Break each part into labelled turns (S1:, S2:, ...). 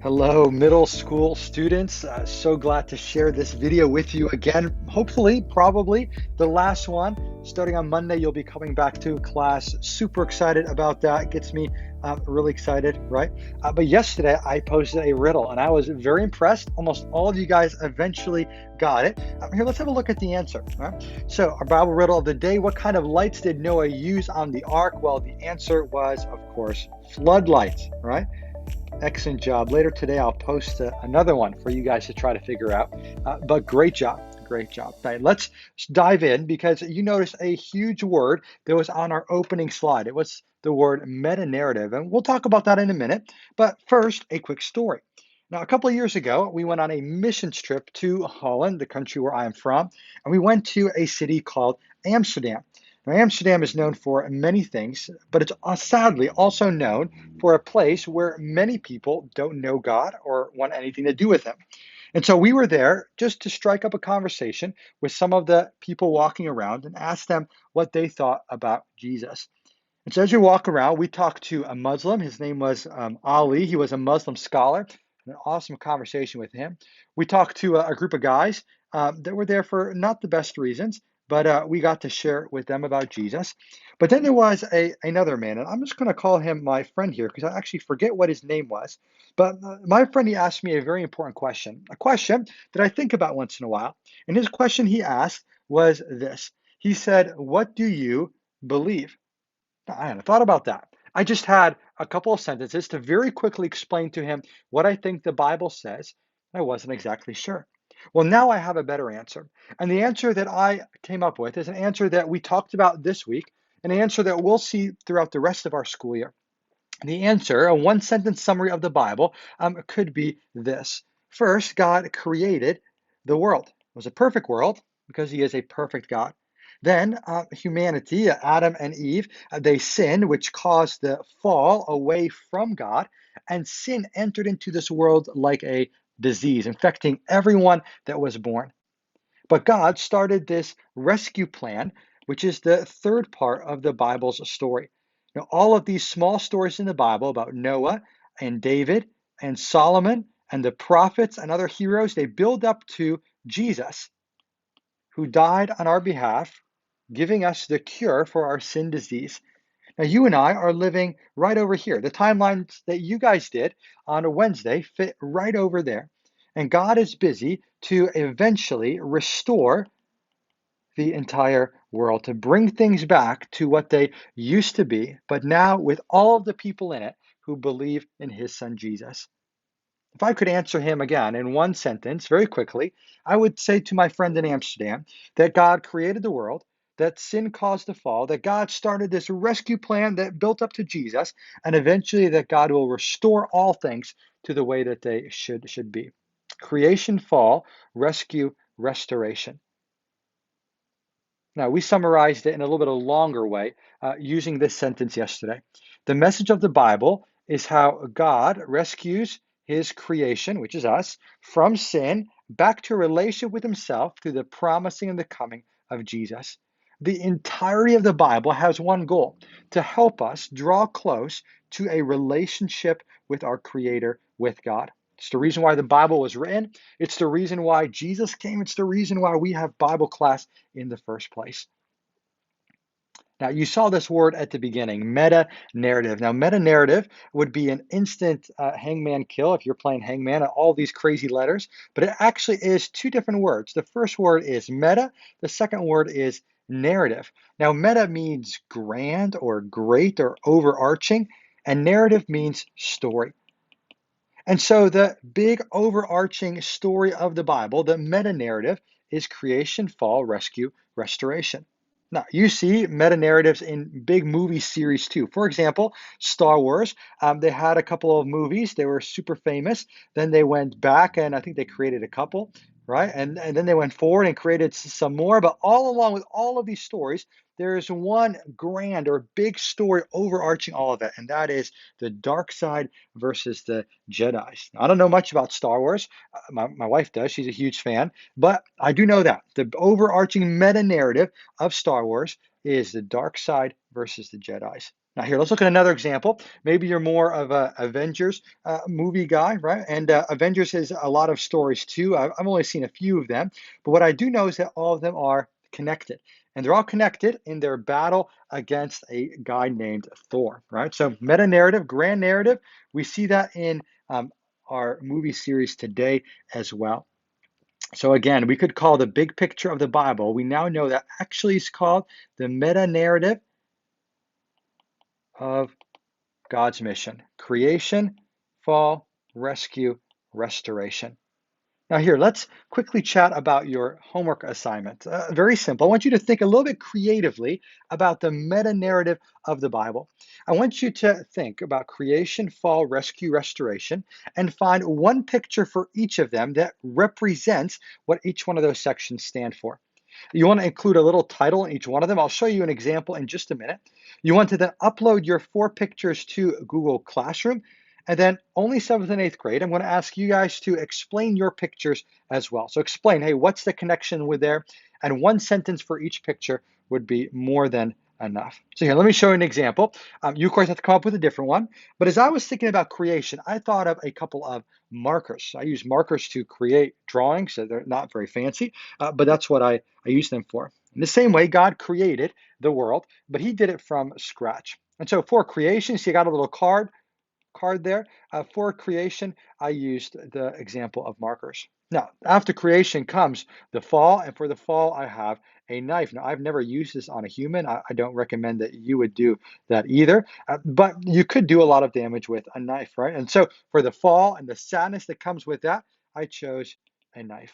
S1: Hello, middle school students. So glad to share this video with you again. Hopefully, probably the last one. Starting on Monday, you'll be coming back to class. Super excited about that. Gets me really excited, right? But yesterday, I posted a riddle and I was very impressed. Almost all of you guys eventually got it. Here, let's have a look at the answer. Right? So, our Bible riddle of the day: what kind of lights did Noah use on the ark? Well, the answer was, of course, floodlights, right? Excellent job. Later today, I'll post another one for you guys to try to figure out. But great job. Great job. All right, let's dive in because you notice a huge word that was on our opening slide. It was the word meta-narrative, and we'll talk about that in a minute. But first, a quick story. Now, a couple of years ago, we went on a missions trip to Holland, the country where I am from, and we went to a city called Amsterdam. Now, Amsterdam is known for many things, but it's sadly also known for a place where many people don't know God or want anything to do with Him. And so we were there just to strike up a conversation with some of the people walking around and ask them what they thought about Jesus. And so as we walk around, we talked to a Muslim. His name was Ali. He was a Muslim scholar. An awesome conversation with him. We talked to a group of guys that were there for not the best reasons, but we got to share with them about Jesus. But then there was another man, and I'm just going to call him my friend here because I actually forget what his name was. But my friend, he asked me a very important question, a question that I think about once in a while. And his question he asked was this. He said, "What do you believe?" I hadn't thought about that. I just had a couple of sentences to very quickly explain to him what I think the Bible says. I wasn't exactly sure. Well, now I have a better answer. And the answer that I came up with is an answer that we talked about this week, an answer that we'll see throughout the rest of our school year. The answer, a one sentence summary of the Bible, could be this. First, God created the world. It was a perfect world because He is a perfect God. Then humanity, Adam and Eve, they sinned, which caused the fall away from God, and sin entered into this world like a disease, infecting everyone that was born. But God started this rescue plan, which is the third part of the Bible's story. Now, all of these small stories in the Bible about Noah and David and Solomon and the prophets and other heroes, they build up to Jesus, who died on our behalf, giving us the cure for our sin disease. Now, you and I are living right over here. The timelines that you guys did on a Wednesday fit right over there. And God is busy to eventually restore the entire world, to bring things back to what they used to be, but now with all of the people in it who believe in His Son Jesus. If I could answer him again in one sentence very quickly, I would say to my friend in Amsterdam that God created the world, that sin caused the fall, that God started this rescue plan that built up to Jesus, and eventually that God will restore all things to the way that they should be. Creation, fall, rescue, restoration. Now, we summarized it in a little bit of a longer way using this sentence yesterday. The message of the Bible is how God rescues His creation, which is us, from sin back to a relationship with Himself through the promising and the coming of Jesus. The entirety of the Bible has one goal: to help us draw close to a relationship with our Creator, with God. It's the reason why the Bible was written. It's the reason why Jesus came. It's the reason why we have Bible class in the first place. Now, you saw this word at the beginning, meta-narrative. Now, meta-narrative would be an instant hangman kill if you're playing hangman, all these crazy letters, but it actually is two different words. The first word is meta. The second word is narrative. Now, meta means grand or great or overarching, and narrative means story. And so the big overarching story of the Bible, the meta-narrative, is creation, fall, rescue, restoration. Now, you see meta-narratives in big movie series too. For example, Star Wars, they had a couple of movies. They were super famous. Then they went back and I think they created a couple, right? And then they went forward and created some more. But all along with all of these stories, there is one grand or big story overarching all of it, and that is the dark side versus the Jedi's. I don't know much about Star Wars. My wife does. She's a huge fan. But I do know that the overarching meta narrative of Star Wars is the dark side versus the Jedi's. Now here, let's look at another example. Maybe you're more of a Avengers movie guy, right? And Avengers has a lot of stories too. I've only seen a few of them, but what I do know is that all of them are connected. And they're all connected in their battle against a guy named Thor, right? So meta-narrative, grand narrative, we see that in our movie series today as well. So again, we could call the big picture of the Bible, we now know that actually is called the meta-narrative of God's mission: creation, fall, rescue, restoration. Now, here, let's quickly chat about your homework assignment. Very simple. I want you to think a little bit creatively about the meta narrative of the Bible. I want you to think about creation, fall, rescue, restoration, and find one picture for each of them that represents what each one of those sections stand for. You want to include a little title in each one of them. I'll show you an example in just a minute. You want to then upload your 4 pictures to Google Classroom. And then only 7th and 8th grade, I'm going to ask you guys to explain your pictures as well. So explain, hey, what's the connection with there? And one sentence for each picture would be more than enough. So here, let me show you an example. You, of course, have to come up with a different one. But as I was thinking about creation, I thought of a couple of markers. I use markers to create drawings, so they're not very fancy, but that's what I use them for. In the same way, God created the world, but he did it from scratch. And so for creation, so you got a little card there. For creation, I used the example of markers. Now, after creation comes the fall, and for the fall, I have a knife. Now, I've never used this on a human. I don't recommend that you would do that either, but you could do a lot of damage with a knife, right? And so for the fall and the sadness that comes with that, I chose a knife.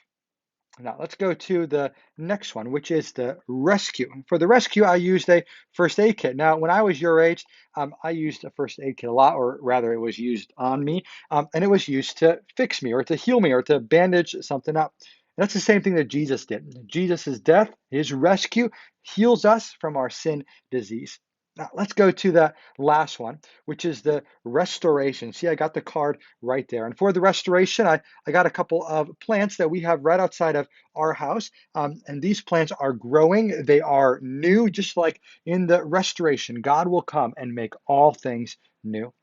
S1: Now let's go to the next one, which is the rescue. For the rescue, I used a first aid kit. Now, when I was your age, I used a first aid kit a lot, or rather it was used on me, and it was used to fix me or to heal me or to bandage something up. And that's the same thing that Jesus did. Jesus' death, his rescue, heals us from our sin disease. Now, let's go to the last one, which is the restoration. See, I got the card right there. And for the restoration, I got a couple of plants that we have right outside of our house. And these plants are growing. They are new, just like in the restoration. God will come and make all things new.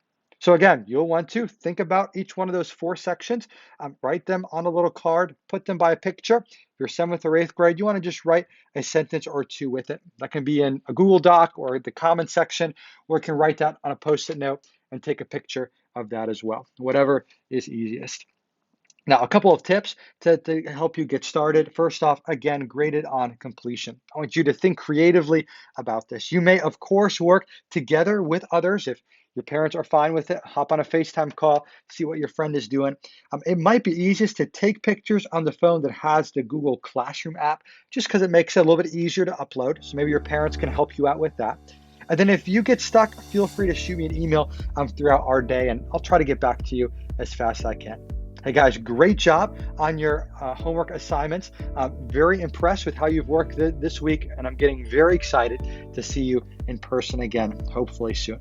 S1: So again, you'll want to think about each one of those 4 sections, write them on a little card, put them by a picture. If you're 7th or 8th grade, you want to just write a sentence or 2 with it. That can be in a Google Doc or the comment section, or you can write that on a Post-it note and take a picture of that as well, whatever is easiest. Now, a couple of tips to help you get started. First off, again, grade it on completion. I want you to think creatively about this. You may, of course, work together with others. If your parents are fine with it, hop on a FaceTime call, see what your friend is doing. It might be easiest to take pictures on the phone that has the Google Classroom app, just because it makes it a little bit easier to upload. So maybe your parents can help you out with that. And then if you get stuck, feel free to shoot me an email throughout our day, and I'll try to get back to you as fast as I can. Hey guys, great job on your homework assignments. Very impressed with how you've worked this week, and I'm getting very excited to see you in person again, hopefully soon.